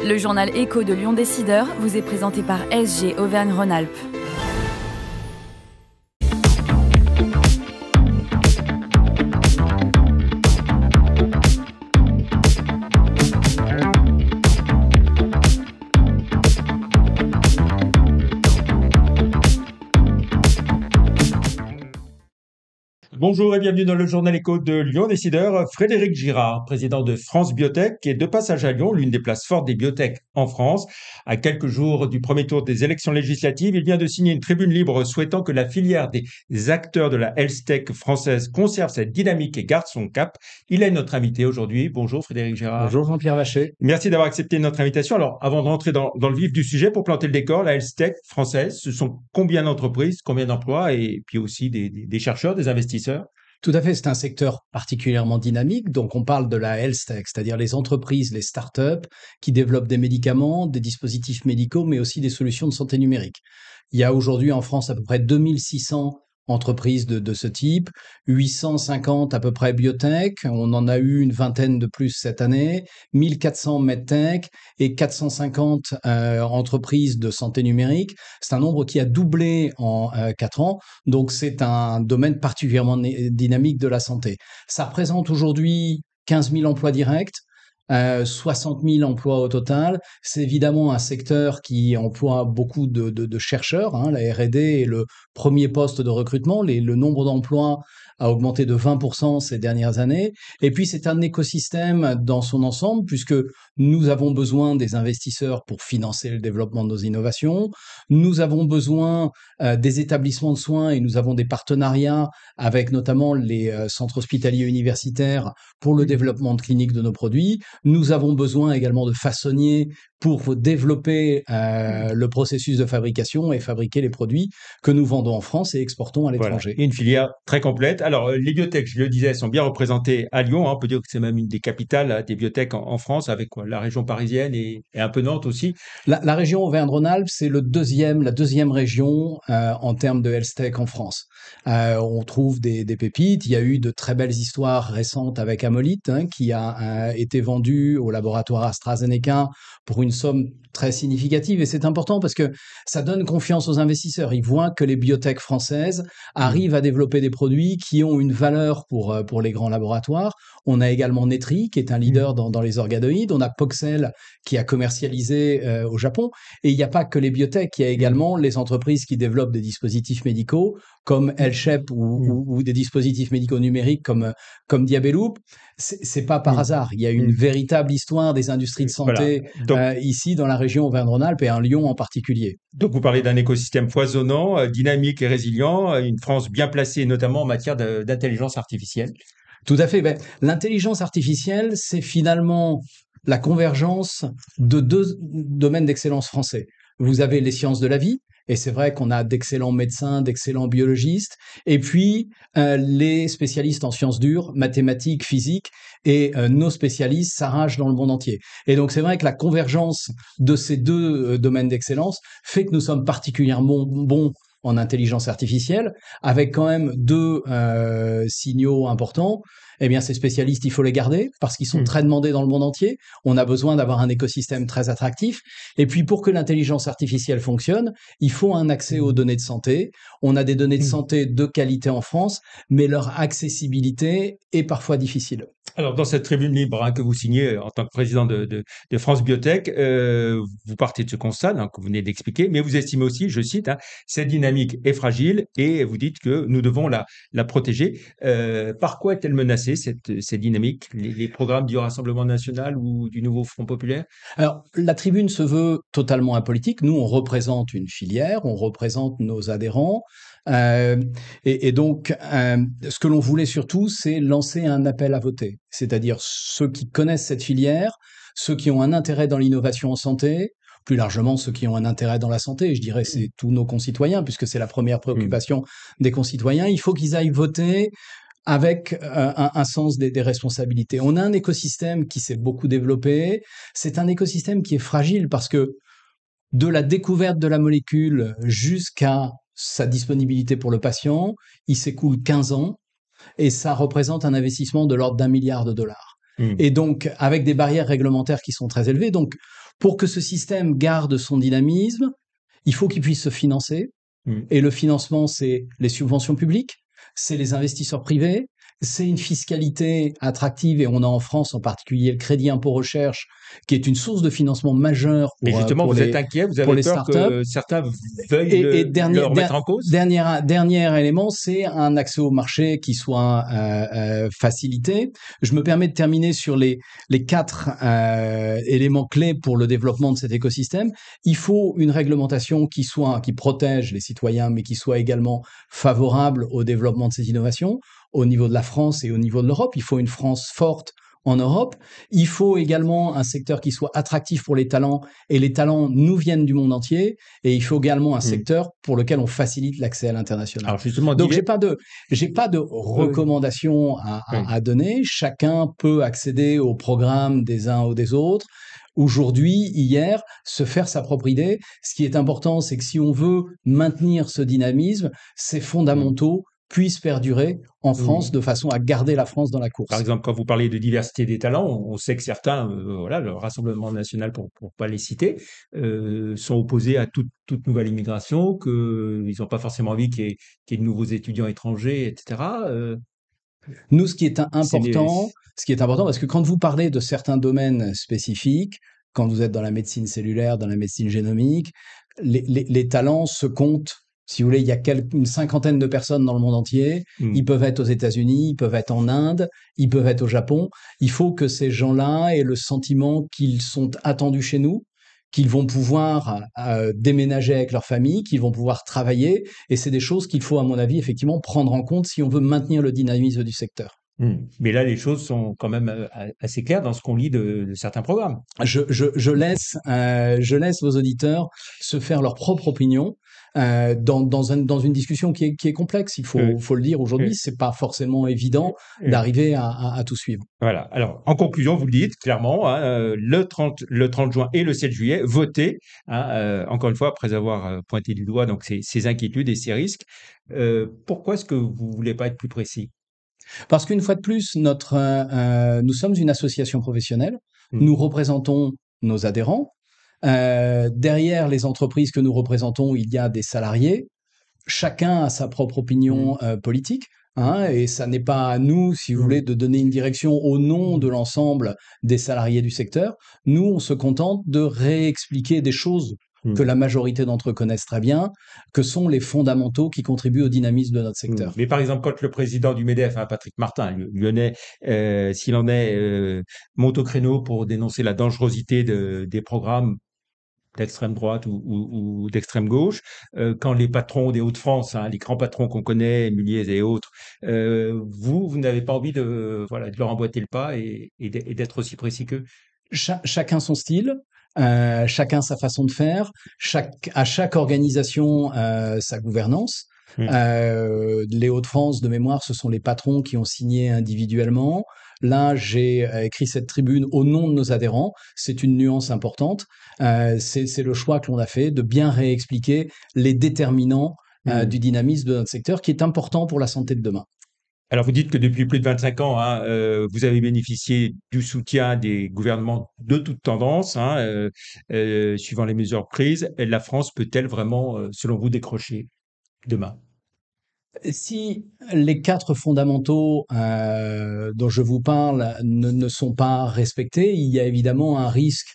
Le journal Écho de Lyon Décideur vous est présenté par SG Auvergne-Rhône-Alpes. Bonjour et bienvenue dans le journal Écho de Lyon Décideur. Frédéric Girard, président de France Biotech, est de passage à Lyon, l'une des places fortes des biotech en France. À quelques jours du premier tour des élections législatives, il vient de signer une tribune libre souhaitant que la filière des acteurs de la health tech française conserve cette dynamique et garde son cap. Il est notre invité aujourd'hui. Bonjour Frédéric Girard. Bonjour Jean-Pierre Vacher. Merci d'avoir accepté notre invitation. Alors, avant de rentrer dans le vif du sujet, pour planter le décor, la health tech française, ce sont combien d'entreprises, combien d'emplois et puis aussi des chercheurs, des investisseurs? Tout à fait, c'est un secteur particulièrement dynamique. Donc, on parle de la health tech, c'est-à-dire les entreprises, les startups qui développent des médicaments, des dispositifs médicaux, mais aussi des solutions de santé numérique. Il y a aujourd'hui en France à peu près 2600 entreprises de ce type, 850 à peu près biotech, on en a eu une vingtaine de plus cette année, 1400 medtech et 450 entreprises de santé numérique. C'est un nombre qui a doublé en 4 ans, donc c'est un domaine particulièrement dynamique de la santé. Ça représente aujourd'hui 15 000 emplois directs, 60 000 emplois au total. C'est évidemment un secteur qui emploie beaucoup de chercheurs. La R&D est le premier poste de recrutement. Le nombre d'emplois a augmenté de 20% ces dernières années. Et puis, c'est un écosystème dans son ensemble, puisque nous avons besoin des investisseurs pour financer le développement de nos innovations. Nous avons besoin des établissements de soins et nous avons des partenariats avec notamment les centres hospitaliers universitaires pour le développement de cliniques de nos produits. Nous avons besoin également de façonniers pour développer le processus de fabrication et fabriquer les produits que nous vendons en France et exportons à l'étranger. Voilà. Une filière très complète. Alors, les biotech, je le disais, sont bien représentées à Lyon. On peut dire que c'est même une des capitales des biotech en France, avec la région parisienne et un peu Nantes aussi. La région Auvergne-Rhône-Alpes, c'est la deuxième région en termes de health tech en France. On trouve des pépites. Il y a eu de très belles histoires récentes avec Amolyt, qui a été vendu au laboratoire AstraZeneca pour une somme très significative. Et c'est important parce que ça donne confiance aux investisseurs. Ils voient que les biotech françaises arrivent à développer des produits qui ont une valeur pour les grands laboratoires. On a également Netri, qui est un leader dans les organoïdes. On a Poxel, qui a commercialisé au Japon. Et il n'y a pas que les biotech, il y a également les entreprises qui développent des dispositifs médicaux comme HealthShep ou des dispositifs médicaux numériques comme Diabeloop. C'est pas par hasard. Il y a une véritable histoire des industries de santé ici dans la région Auvergne-Rhône-Alpes et à Lyon en particulier. Donc, vous parlez d'un écosystème foisonnant, dynamique et résilient, une France bien placée notamment en matière d'intelligence artificielle. Tout à fait. L'intelligence artificielle, c'est finalement la convergence de deux domaines d'excellence français. Vous avez les sciences de la vie, et c'est vrai qu'on a d'excellents médecins, d'excellents biologistes, et puis les spécialistes en sciences dures, mathématiques, physique, et nos spécialistes s'arrachent dans le monde entier. Et donc c'est vrai que la convergence de ces deux domaines d'excellence fait que nous sommes particulièrement bons en intelligence artificielle, avec quand même deux signaux importants. Eh bien, ces spécialistes, il faut les garder parce qu'ils sont très demandés dans le monde entier. On a besoin d'avoir un écosystème très attractif. Et puis, pour que l'intelligence artificielle fonctionne, il faut un accès aux données de santé. On a des données de santé de qualité en France, mais leur accessibilité est parfois difficile. Alors, dans cette tribune libre que vous signez en tant que président de France Biotech, vous partez de ce constat que vous venez d'expliquer, mais vous estimez aussi, je cite, cette dynamique est fragile et vous dites que nous devons la protéger. Par quoi est-elle menacée, cette dynamique, les programmes du Rassemblement national ou du nouveau Front populaire? Alors, la tribune se veut totalement apolitique. Nous, on représente une filière, on représente nos adhérents. Et donc, ce que l'on voulait surtout, c'est lancer un appel à voter. C'est-à-dire ceux qui connaissent cette filière, ceux qui ont un intérêt dans l'innovation en santé, plus largement ceux qui ont un intérêt dans la santé, je dirais c'est tous nos concitoyens, puisque c'est la première préoccupation des concitoyens. Il faut qu'ils aillent voter avec un sens des responsabilités. On a un écosystème qui s'est beaucoup développé. C'est un écosystème qui est fragile parce que de la découverte de la molécule jusqu'à sa disponibilité pour le patient, il s'écoule 15 ans et ça représente un investissement de l'ordre d'1 milliard de dollars. Mmh. Et donc, avec des barrières réglementaires qui sont très élevées. Donc, pour que ce système garde son dynamisme, il faut qu'il puisse se financer. Mmh. Et le financement, c'est les subventions publiques, c'est les investisseurs privés, c'est une fiscalité attractive. Et on a en France en particulier le crédit impôt recherche, qui est une source de financement majeure Mais justement, vous êtes inquiet, vous pour avez les peur startups. que certains veuillent Et le remettre en cause? dernier élément, c'est un accès au marché qui soit facilité. Je me permets de terminer sur les quatre éléments clés pour le développement de cet écosystème. Il faut une réglementation qui protège les citoyens, mais qui soit également favorable au développement de ces innovations au niveau de la France et au niveau de l'Europe. Il faut une France forte en Europe. Il faut également un secteur qui soit attractif pour les talents, et les talents nous viennent du monde entier. Et il faut également un secteur pour lequel on facilite l'accès à l'international. Alors justement, donc j'ai pas de recommandations à donner. Chacun peut accéder au programme des uns ou des autres. Aujourd'hui, hier, se faire sa propre idée. Ce qui est important, c'est que si on veut maintenir ce dynamisme, ces fondamentaux puissent perdurer en France de façon à garder la France dans la course. Par exemple, quand vous parlez de diversité des talents, on sait que certains, voilà, le Rassemblement national, pour pas les citer, sont opposés à toute nouvelle immigration, qu'ils n'ont pas forcément envie qu'il y ait de nouveaux étudiants étrangers, etc. Nous, ce qui est important, parce que quand vous parlez de certains domaines spécifiques, quand vous êtes dans la médecine cellulaire, dans la médecine génomique, les talents se comptent. Si vous voulez, il y a une cinquantaine de personnes dans le monde entier. Ils peuvent être aux États-Unis, ils peuvent être en Inde, ils peuvent être au Japon. Il faut que ces gens-là aient le sentiment qu'ils sont attendus chez nous, qu'ils vont pouvoir déménager avec leur famille, qu'ils vont pouvoir travailler. Et c'est des choses qu'il faut, à mon avis, effectivement prendre en compte si on veut maintenir le dynamisme du secteur. Mais là, les choses sont quand même assez claires dans ce qu'on lit de certains programmes. Je laisse vos auditeurs se faire leur propre opinion. Dans une discussion qui est complexe, il faut le dire aujourd'hui, c'est pas forcément évident d'arriver à tout suivre. Voilà. Alors, en conclusion, vous le dites clairement, hein, le 30 juin et le 7 juillet, votez, hein, encore une fois, après avoir pointé du doigt donc ces inquiétudes et ces risques. Pourquoi est-ce que vous voulez pas être plus précis? Parce qu'une fois de plus, nous sommes une association professionnelle, nous représentons nos adhérents. Derrière les entreprises que nous représentons, il y a des salariés. Chacun a sa propre opinion politique. Et ça n'est pas à nous, si vous voulez, de donner une direction au nom de l'ensemble des salariés du secteur. Nous, on se contente de réexpliquer des choses que la majorité d'entre eux connaissent très bien, que sont les fondamentaux qui contribuent au dynamisme de notre secteur. Mais par exemple, quand le président du MEDEF, hein, Patrick Martin, lyonnais, s'il en est, monte au créneau pour dénoncer la dangerosité des programmes d'extrême droite ou d'extrême gauche, quand les patrons des Hauts-de-France, hein, les grands patrons qu'on connaît, Mulliez et autres, vous n'avez pas envie de leur emboîter le pas et d'être aussi précis qu'eux? Chacun son style. Chacun sa façon de faire, à chaque organisation sa gouvernance. Les Hauts-de-France, de mémoire, ce sont les patrons qui ont signé individuellement. Là, j'ai écrit cette tribune au nom de nos adhérents. C'est une nuance importante. C'est le choix que l'on a fait de bien réexpliquer les déterminants du dynamisme de notre secteur, qui est important pour la santé de demain. Alors, vous dites que depuis plus de 25 ans, hein, vous avez bénéficié du soutien des gouvernements de toutes tendances, hein, suivant les mesures prises. La France peut-elle vraiment, selon vous, décrocher demain? Si les quatre fondamentaux dont je vous parle ne sont pas respectés, il y a évidemment un risque,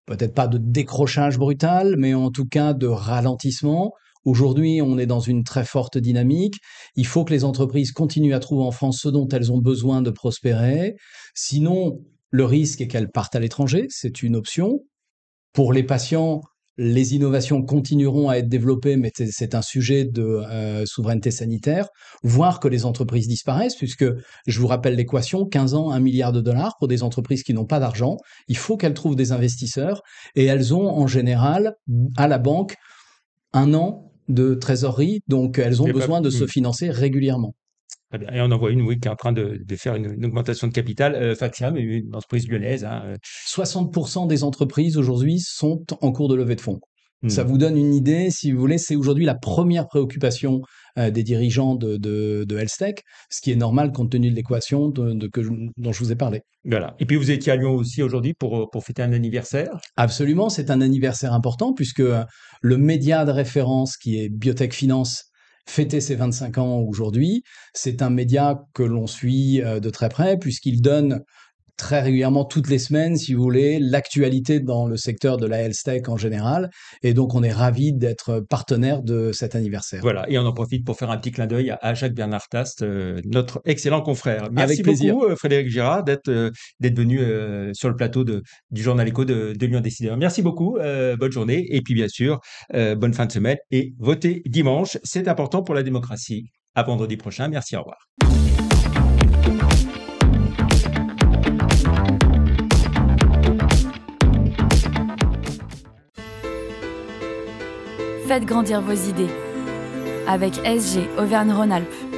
peut-être pas de décrochage brutal, mais en tout cas de ralentissement. Aujourd'hui, on est dans une très forte dynamique. Il faut que les entreprises continuent à trouver en France ce dont elles ont besoin de prospérer. Sinon, le risque est qu'elles partent à l'étranger. C'est une option. Pour les patients, les innovations continueront à être développées, mais c'est un sujet de souveraineté sanitaire, voire que les entreprises disparaissent, puisque, je vous rappelle l'équation, 15 ans, $1 milliard pour des entreprises qui n'ont pas d'argent. Il faut qu'elles trouvent des investisseurs, et elles ont en général, à la banque, 1 an de trésorerie, donc elles ont besoin de se financer régulièrement. Très bien. Et on en voit une, oui, qui est en train de faire une augmentation de capital. Faxiam, une entreprise lyonnaise. 60% des entreprises aujourd'hui sont en cours de levée de fonds. Ça vous donne une idée, si vous voulez, c'est aujourd'hui la première préoccupation des dirigeants de HealthTech, ce qui est normal compte tenu de l'équation dont je vous ai parlé. Voilà. Et puis vous étiez à Lyon aussi aujourd'hui pour fêter un anniversaire. Absolument, c'est un anniversaire important puisque le média de référence qui est Biotech Finance fêtait ses 25 ans aujourd'hui. C'est un média que l'on suit de très près puisqu'il donne très régulièrement, toutes les semaines, si vous voulez, l'actualité dans le secteur de la health tech en général. Et donc, on est ravis d'être partenaire de cet anniversaire. Voilà, et on en profite pour faire un petit clin d'œil à Jacques-Bernard Tast, notre excellent confrère. Merci Avec plaisir. beaucoup, Frédéric Girard, d'être venu sur le plateau du Journal Écho de Lyon Décideur. Merci beaucoup, bonne journée, et puis bien sûr, bonne fin de semaine, et votez dimanche, c'est important pour la démocratie. À vendredi prochain, merci, au revoir. Faites grandir vos idées avec SG Auvergne-Rhône-Alpes.